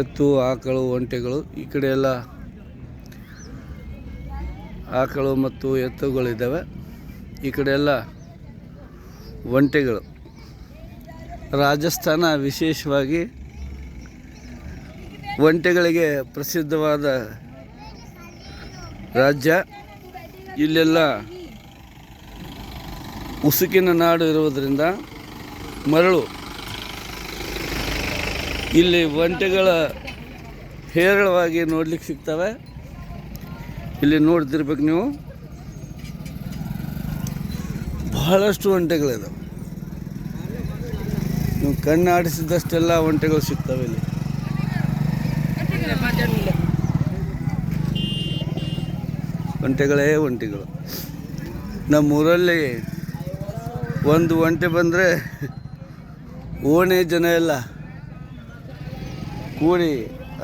ಎತ್ತು ಆಕಳು ಒಂಟೆಗಳು. ಈ ಕಡೆ ಎಲ್ಲ ಆಕಳು ಮತ್ತು ಎತ್ತುಗಳಿದ್ದಾವೆ. ಈ ಕಡೆ ಎಲ್ಲ ಒಂಟೆಗಳು. ರಾಜಸ್ಥಾನ ವಿಶೇಷವಾಗಿ ಒಂಟೆಗಳಿಗೆ ಪ್ರಸಿದ್ಧವಾದ ರಾಜ್ಯ. ಇಲ್ಲೆಲ್ಲ ಉಸುಕಿನ ನಾಡು ಇರುವುದರಿಂದ ಮರಳು. ಇಲ್ಲಿ ಒಂಟೆಗಳ ಹೇರಳವಾಗಿ ನೋಡ್ಲಿಕ್ಕೆ ಸಿಗ್ತವೆ. ಇಲ್ಲಿ ನೋಡ್ತಿರ್ಬೇಕು ನೀವು, ಬಹಳಷ್ಟು ಒಂಟೆಗಳಿದಾವೆ. ನೀವು ಕಣ್ಣಾಡಿಸಿದಷ್ಟೆಲ್ಲ ಒಂಟೆಗಳು ಸಿಗ್ತವೆ ಇಲ್ಲಿ. ಒಂಟೆಗಳೇ ಒಂಟೆಗಳು. ನಮ್ಮೂರಲ್ಲಿ ಒಂದು ಒಂಟೆ ಬಂದರೆ ಓಣೆ ಜನ ಎಲ್ಲ ಕೂಡಿ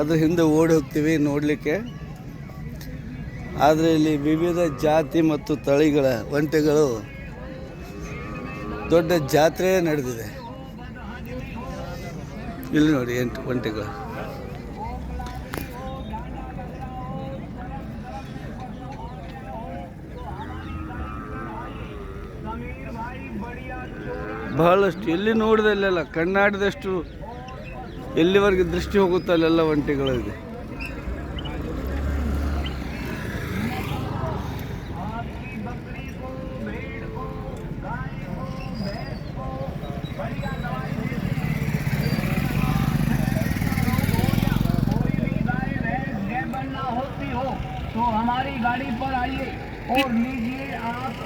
ಅದ್ರ ಹಿಂದೆ ಓಡಿ ಹೋಗ್ತೀವಿ ನೋಡಲಿಕ್ಕೆ. ಆದರೆ ಇಲ್ಲಿ ವಿವಿಧ ಜಾತಿ ಮತ್ತು ತಳಿಗಳ ಒಂಟೆಗಳು ದೊಡ್ಡ ಜಾತ್ರೆ ನಡೆದಿದೆ. ಇಲ್ಲಿ ನೋಡಿ 8 ಒಂಟೆಗಳು. ಬಹಳಷ್ಟು ಎಲ್ಲಿ ನೋಡಿದಲ್ಲೆಲ್ಲ ಕಣ್ಣಾಡಿದಷ್ಟು ಎಲ್ಲಿವರೆಗೆ ದೃಷ್ಟಿ ಹೋಗುತ್ತೋ ಅಲ್ಲೆಲ್ಲ ಒಂಟೆಗಳಿದೆ.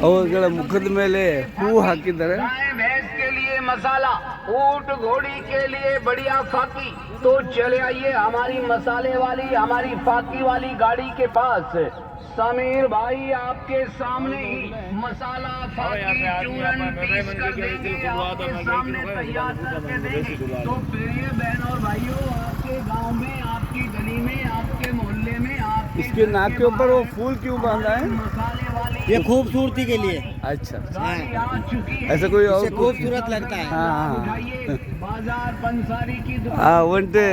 ಅವುಗಳ ಮುಖದ ಮೇಲೆ ಹೂವು ಹಾಕಿದ್ದಾರೆ. मसाला ऊंट घोड़ी के लिए बढ़िया फाकी, तो चले आइए हमारी मसाले वाली हमारी फाकी वाली गाड़ी के पास। समीर भाई आपके सामने ही मसाला फाकी चूरन पीस कर देंगे, आपके सामने तैयार करके देंगे। तो प्रिय बहन और भाइयों, आपके गांव में, आपकी गली में, आपके मोहल्ले में, आपके इसके नाक के ऊपर वो फूल क्यों बांधा है? मसाले वाली ये खूबसूरती के लिए। अच्छा, ऐसा कोई और खूबसूरत लगता है। बाजार पंसारी की ಆ ಒಂಟೆ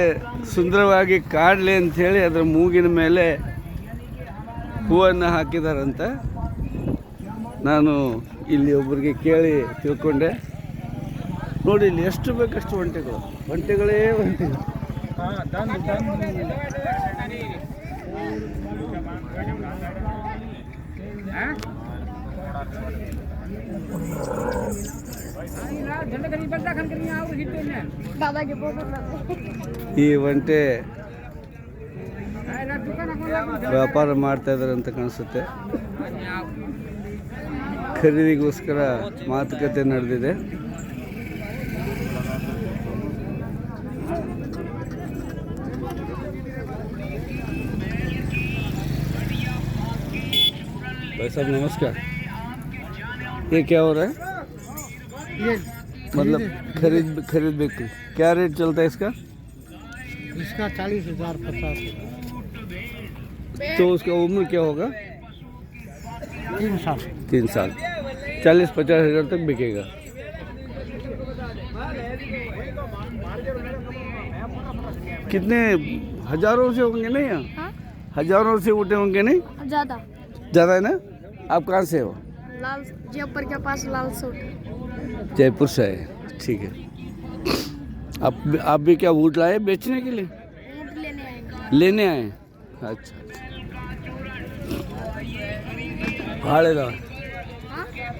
ಸುಂದರವಾಗಿ ಕಾಡಲಿ ಅಂಥೇಳಿ ಅದರ ಮೂಗಿನ ಮೇಲೆ ಹೂವನ್ನು ಹಾಕಿದಾರಂತೆ. ನಾನು ಇಲ್ಲಿ ಒಬ್ಬರಿಗೆ ಕೇಳಿ ತಿಳ್ಕೊಂಡೆ. ನೋಡಿ ಇಲ್ಲಿ ಎಷ್ಟು ಬೇಕಷ್ಟು ಒಂಟೆಗಳು, ಒಂಟೆಗಳೇ ಒಂಟೆಗಳು. ಈ ಒಂಟೆ ವ್ಯಾಪಾರ ಮಾಡ್ತಾ ಇದ್ದಾರೆ ಅಂತ ಕಾಣಿಸುತ್ತೆ. ಖರೀದಿಗೋಸ್ಕರ ಮಾತುಕತೆ ನಡೆದಿದೆ. भाई साहब नमस्कार. ये क्या हो रहा है? ये मतलब खरीद बिक्री क्या रेट चलता है इसका? इसका 40,000 50। तो उसका उम्र क्या होगा? 3 साल। 3 साल 40-50 हज़ार तक बिकेगा. कितने हजारों से होंगे नहीं? यहाँ हजारों से उठे होंगे नहीं? ज़्यादा है ना. आप कहाँ से हो? लाल जयपुर के पास लाल सूट। जयपुर से है, ठीक है. आप भी क्या ऊँट लाए बेचने के लिए? ऊँट लेने आएंगे। लेने आए. अच्छा, ಭಾಳ ಇದಾವೆ,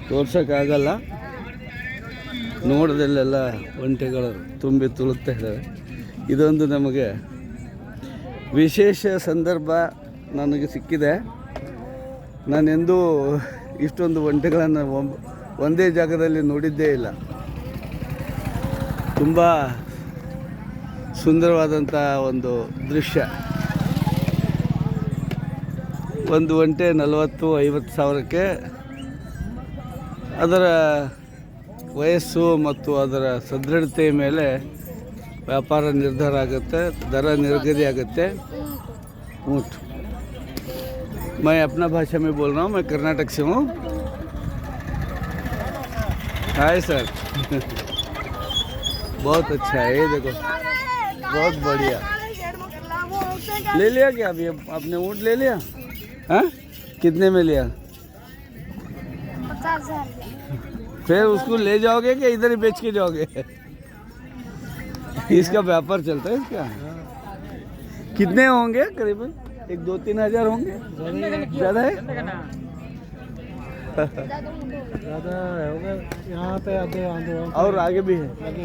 ತೋರ್ಸೋಕ್ಕಾಗಲ್ಲ. ನೋಡೋದಲ್ಲೆಲ್ಲ ಒಂಟೆಗಳು ತುಂಬಿ ತುಳುತ್ತಾ ಇದ್ದಾವೆ. ಇದೊಂದು ನಮಗೆ ವಿಶೇಷ ಸಂದರ್ಭ ನನಗೆ ಸಿಕ್ಕಿದೆ. ನಾನೆಂದೂ ಇಷ್ಟೊಂದು ಒಂಟೆಗಳನ್ನು ಒಂದೇ ಜಾಗದಲ್ಲಿ ನೋಡಿದ್ದೇ ಇಲ್ಲ. ತುಂಬ ಸುಂದರವಾದಂಥ ಒಂದು ದೃಶ್ಯ. ಒಂದು ಒಂಟೆ 40-50 ಸಾವಿರಕ್ಕೆ. ಅದರ ವಯಸ್ಸು ಮತ್ತು ಅದರ ಸದೃಢತೆಯ ಮೇಲೆ ವ್ಯಾಪಾರ ನಿರ್ಧಾರ ಆಗುತ್ತೆ, ದರ ನಿಗದಿ ಆಗುತ್ತೆ. ऊँट मैं अपना भाषा में बोल रहा हूँ. मैं कर्नाटक से हूँ. Hi sir. बहुत अच्छा है, ये देखो बहुत बढ़िया. ले लिया क्या अभी आपने ऊँट ले लिया? हाँ, कितने में लिया? 50,000। फिर उसको ले जाओगे कि इधर ही बेच के जाओगे? इसका व्यापार चलता है इसका। कितने होंगे करीबन? 1-2-3 हज़ार होंगे? ज़्यादा है? ज़्यादा होगा यहाँ पे आधे आधे और आगे भी है? आगे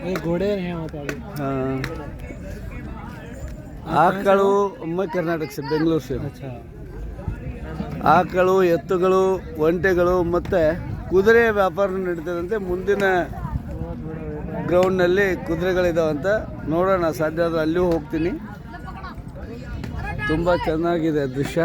ये घोड़े हैं वहाँ पे आगे। हाँ, ಆಕಳು मैं कर्नाटक से ಬೆಂಗಳೂರು से अच्छा ಆಕಳು ಎತ್ತುಗಳು ಒಂಟೆಗಳು ಮತ್ತು ಕುದುರೆ ವ್ಯಾಪಾರ ನಡೀತದಂತೆ ಮುಂದಿನ ಗ್ರೌಂಡ್ನಲ್ಲಿ ಕುದುರೆಗಳಿದಾವಂತ ನೋಡೋಣ ಸಾಧ್ಯ ಆದರೆ ಅಲ್ಲಿಯೂ ಹೋಗ್ತೀನಿ ತುಂಬ ಚೆನ್ನಾಗಿದೆ ದೃಶ್ಯ